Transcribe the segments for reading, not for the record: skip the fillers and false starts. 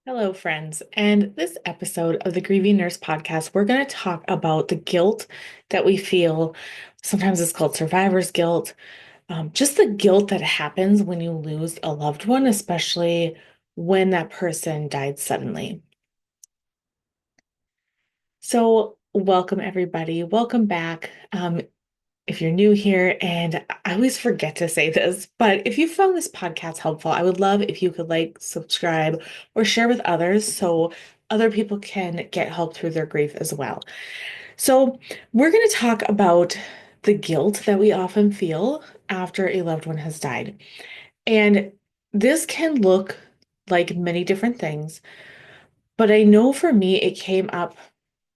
Hello, friends. And this episode of the Grieving Nurse podcast, we're going to talk about the guilt that we feel. Sometimes it's called survivor's guilt, just the guilt that happens when you lose a loved one, especially when that person died suddenly. So, welcome, everybody. Welcome back. If you're new here, and I always forget to say this, but if you found this podcast helpful, I would love if you could like, subscribe, or share with others so other people can get help through their grief as well. So, we're going to talk about the guilt that we often feel after a loved one has died. And this can look like many different things, but I know for me, it came up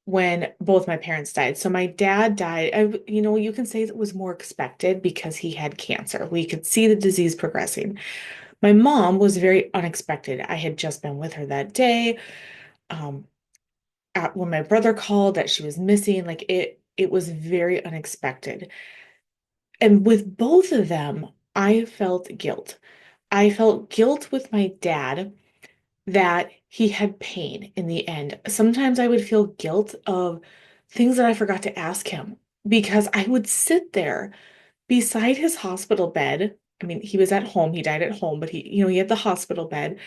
when both my parents died. So my dad died. You can say it was more expected because he had cancer. We could see the disease progressing. My mom was very unexpected. I had just been with her that day. Um, when my brother called that she was missing, like it was very unexpected. And with both of them, I felt guilt. I felt guilt with my dad that he had pain in the end. Sometimes I would feel guilt of things that I forgot to ask him because I would sit there beside his hospital bed. I mean, he was at home, he died at home, but he had the hospital bed.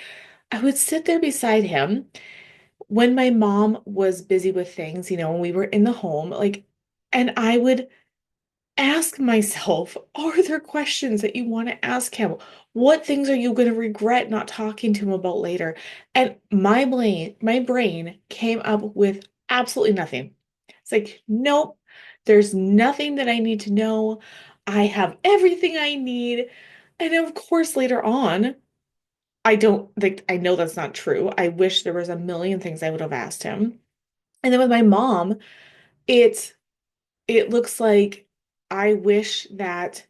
I would sit there beside him when my mom was busy with things, when we were in the home, like, and I would ask myself, are there questions that you want to ask him? What things are you going to regret not talking to him about later? And my brain came up with absolutely nothing. It's like, nope, there's nothing that I need to know. I have everything I need. And of course, later on, I don't like, I know that's not true. I wish there was a million things I would have asked him. And then with my mom, it's it looks like I wish that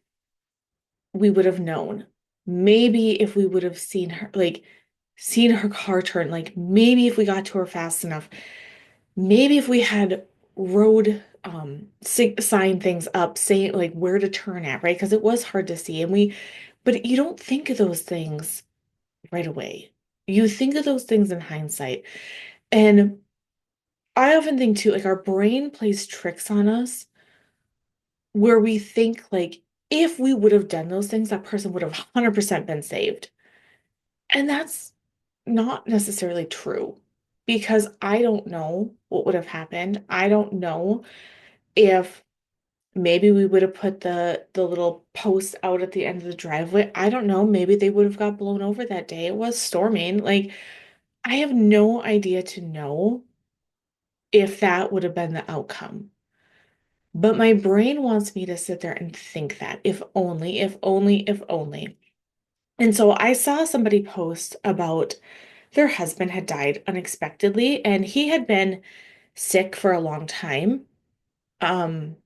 we would have known. Maybe if we would have seen her car turn, like maybe if we got to her fast enough, maybe if we had road sign things up saying like where to turn at, right? Because it was hard to see but you don't think of those things right away. You think of those things in hindsight. And I often think too, like our brain plays tricks on us where we think like if we would have done those things, that person would have 100% been saved. And that's not necessarily true because I don't know what would have happened. I don't know if maybe we would have put the little post out at the end of the driveway. I don't know. Maybe they would have got blown over that day. It was storming. Like I have no idea to know if that would have been the outcome. But my brain wants me to sit there and think that if only, if only, if only. And so I saw somebody post about their husband had died unexpectedly and he had been sick for a long time, um,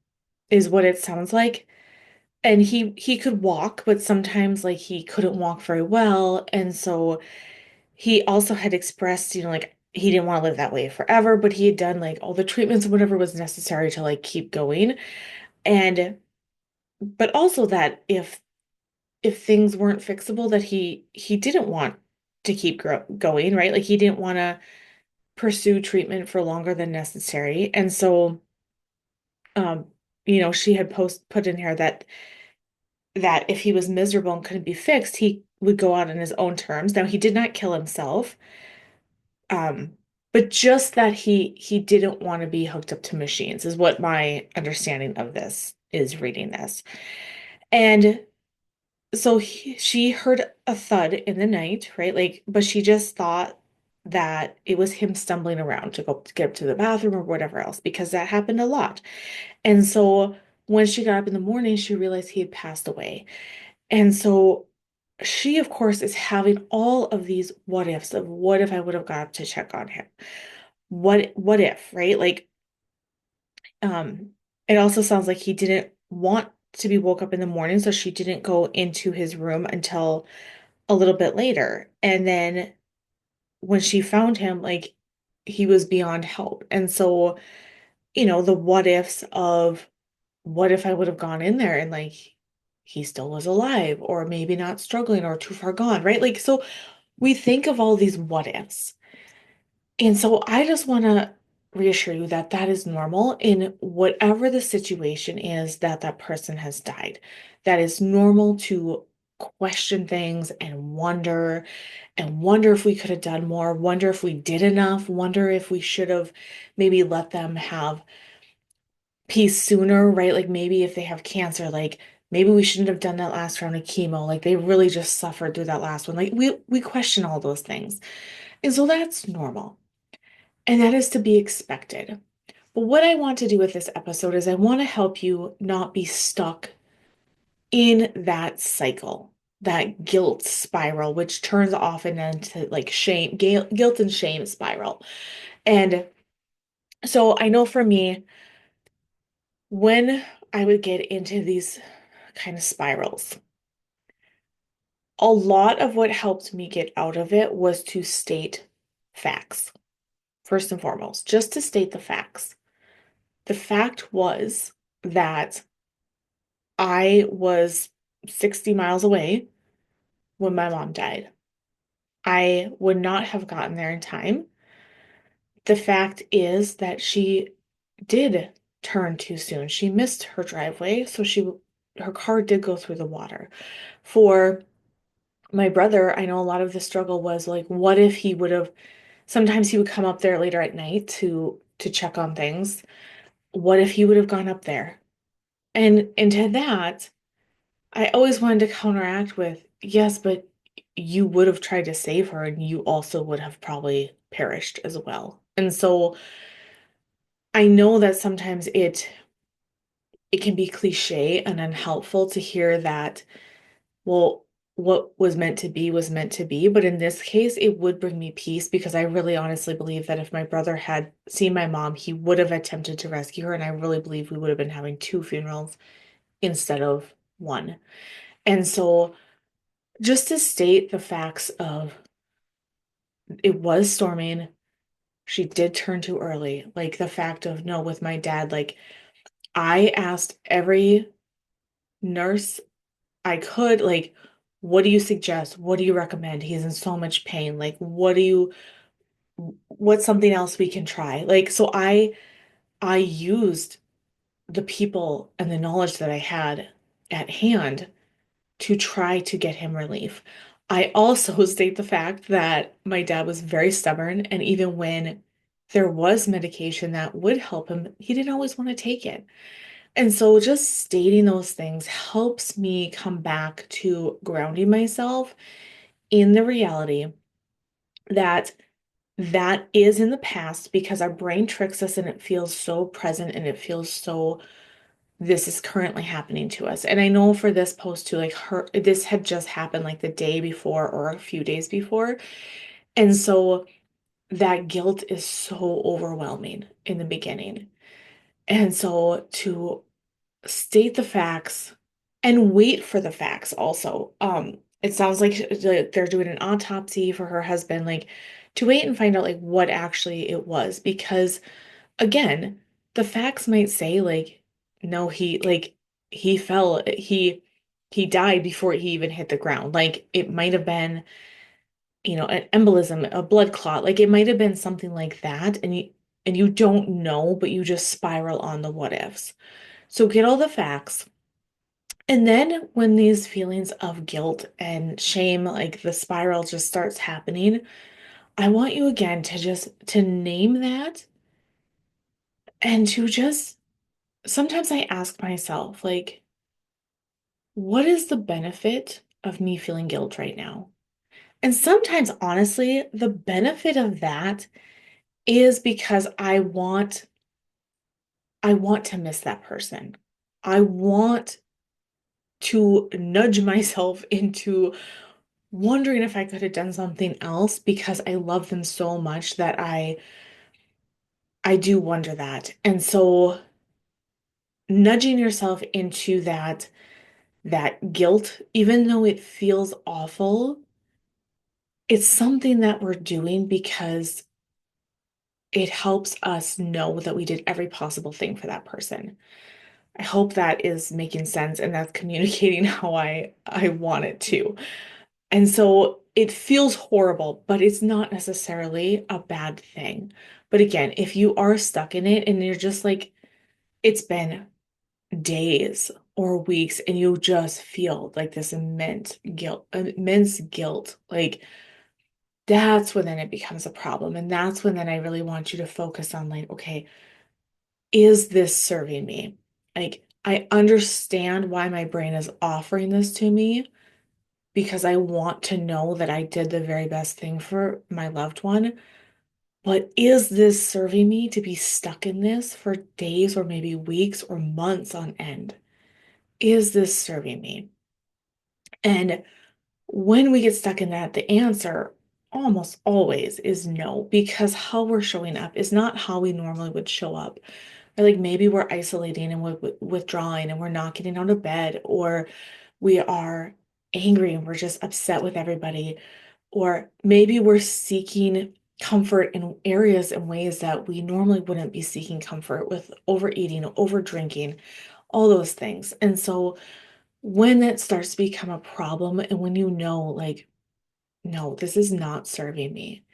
is what it sounds like. And he could walk, but sometimes like he couldn't walk very well. And so he also had expressed, like he didn't want to live that way forever, but he had done like all the treatments and whatever was necessary to like keep going. And but also that if things weren't fixable, that he didn't want to keep going, right? Like he didn't want to pursue treatment for longer than necessary. And so, um, she had put in here that if he was miserable and couldn't be fixed, he would go out on his own terms. Now, he did not kill himself, um, but just that he didn't want to be hooked up to machines is what my understanding of this is reading this. And so she heard a thud in the night, right? Like, but she just thought that it was him stumbling around to go to get up to the bathroom or whatever else, because that happened a lot. And so when she got up in the morning, she realized he had passed away. And so she, of course, is having all of these what ifs of what if I would have got up to check on him? What if, right? Like, um, it also sounds like he didn't want to be woke up in the morning, so she didn't go into his room until a little bit later. And then when she found him, like he was beyond help. And so, the what ifs of what if I would have gone in there and like he still was alive or maybe not struggling or too far gone, right? Like, so we think of all these what ifs. And so I just want to reassure you that that is normal in whatever the situation is that that person has died. That is normal to question things and wonder if we could have done more, wonder if we did enough, wonder if we should have maybe let them have peace sooner, right? Like maybe if they have cancer, like maybe we shouldn't have done that last round of chemo. Like they really just suffered through that last one. Like we question all those things. And so that's normal. And that is to be expected. But what I want to do with this episode is I want to help you not be stuck in that cycle, that guilt spiral, which turns often into like shame, guilt and shame spiral. And so I know for me, when I would get into these kind of spirals, a lot of what helped me get out of it was to state facts, first and foremost, just to state the facts. The fact was that I was 60 miles away when my mom died. I would not have gotten there in time. The fact is that she did turn too soon. She missed her driveway, so her car did go through the water. For my brother, I know a lot of the struggle was like, what if he would have, sometimes he would come up there later at night to check on things. What if he would have gone up there? And to that, I always wanted to counteract with, yes, but you would have tried to save her and you also would have probably perished as well. And so I know that sometimes it can be cliche and unhelpful to hear that, well, what was meant to be. But in this case, it would bring me peace because I really honestly believe that if my brother had seen my mom, he would have attempted to rescue her. And I really believe we would have been having two funerals instead of one. And so just to state the facts of it was storming, she did turn too early. Like the fact of no, with my dad, like I asked every nurse I could, like, what do you suggest? What do you recommend? He's in so much pain. Like, what's something else we can try? Like, so I used the people and the knowledge that I had at hand to try to get him relief. I also state the fact that my dad was very stubborn, and even when there was medication that would help him, he didn't always want to take it. And so just stating those things helps me come back to grounding myself in the reality that that is in the past because our brain tricks us and it feels so present and it feels so this is currently happening to us. And I know for this post too, like this had just happened like the day before or a few days before. And so that guilt is so overwhelming in the beginning. And so to state the facts and wait for the facts also. It sounds like they're doing an autopsy for her husband, like to wait and find out like what actually it was because again, the facts might say like no he fell he died before he even hit the ground. Like it might have been, an embolism, a blood clot. Like it might have been something like that and you don't know, but you just spiral on the what ifs. So get all the facts. And then when these feelings of guilt and shame, like the spiral just starts happening, I want you again to just to name that and to just sometimes I ask myself, like, what is the benefit of me feeling guilt right now? And sometimes, honestly, the benefit of that is because I want to miss that person. I want to nudge myself into wondering if I could have done something else because I love them so much that I do wonder that. And so nudging yourself into that guilt, even though it feels awful, it's something that we're doing because it helps us know that we did every possible thing for that person. I hope that is making sense and that's communicating how I want it to. And so it feels horrible, but it's not necessarily a bad thing. But again, if you are stuck in it and you're just like, it's been days or weeks and you just feel like this immense guilt, like that's when then it becomes a problem. And that's when then I really want you to focus on like, okay, is this serving me? Like, I understand why my brain is offering this to me because I want to know that I did the very best thing for my loved one. But is this serving me to be stuck in this for days or maybe weeks or months on end? Is this serving me? And when we get stuck in that, the answer almost always is no, because how we're showing up is not how we normally would show up. Or like maybe we're isolating and we're withdrawing and we're not getting out of bed, or we are angry and we're just upset with everybody, or maybe we're seeking comfort in areas and ways that we normally wouldn't be seeking comfort with overeating, over drinking, all those things. And so when it starts to become a problem and when you know, like, no, this is not serving me,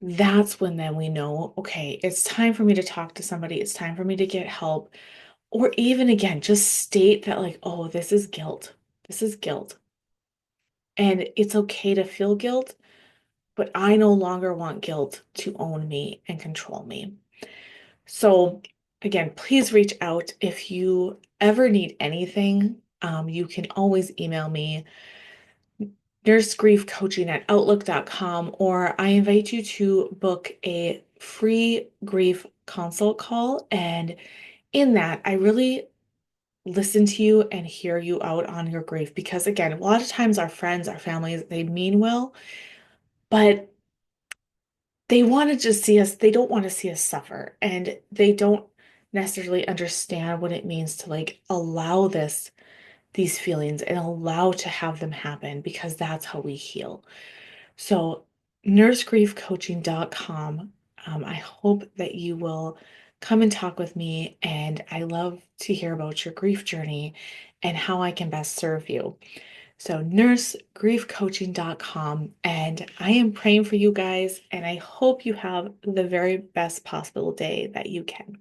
that's when then we know, okay, it's time for me to talk to somebody. It's time for me to get help. Or even again, just state that, like, oh, this is guilt. This is guilt. And it's okay to feel guilt, but I no longer want guilt to own me and control me. So, again, please reach out if you ever need anything. You can always email me, nursegriefcoaching@outlook.com, or I invite you to book a free grief consult call. And in that, I really listen to you and hear you out on your grief. Because again, a lot of times our friends, our families, they mean well, but they want to just see us, they don't want to see us suffer. And they don't necessarily understand what it means to like allow these feelings and allow to have them happen because that's how we heal. So, nursegriefcoaching.com. I hope that you will come and talk with me. And I love to hear about your grief journey and how I can best serve you. So, nursegriefcoaching.com. And I am praying for you guys. And I hope you have the very best possible day that you can.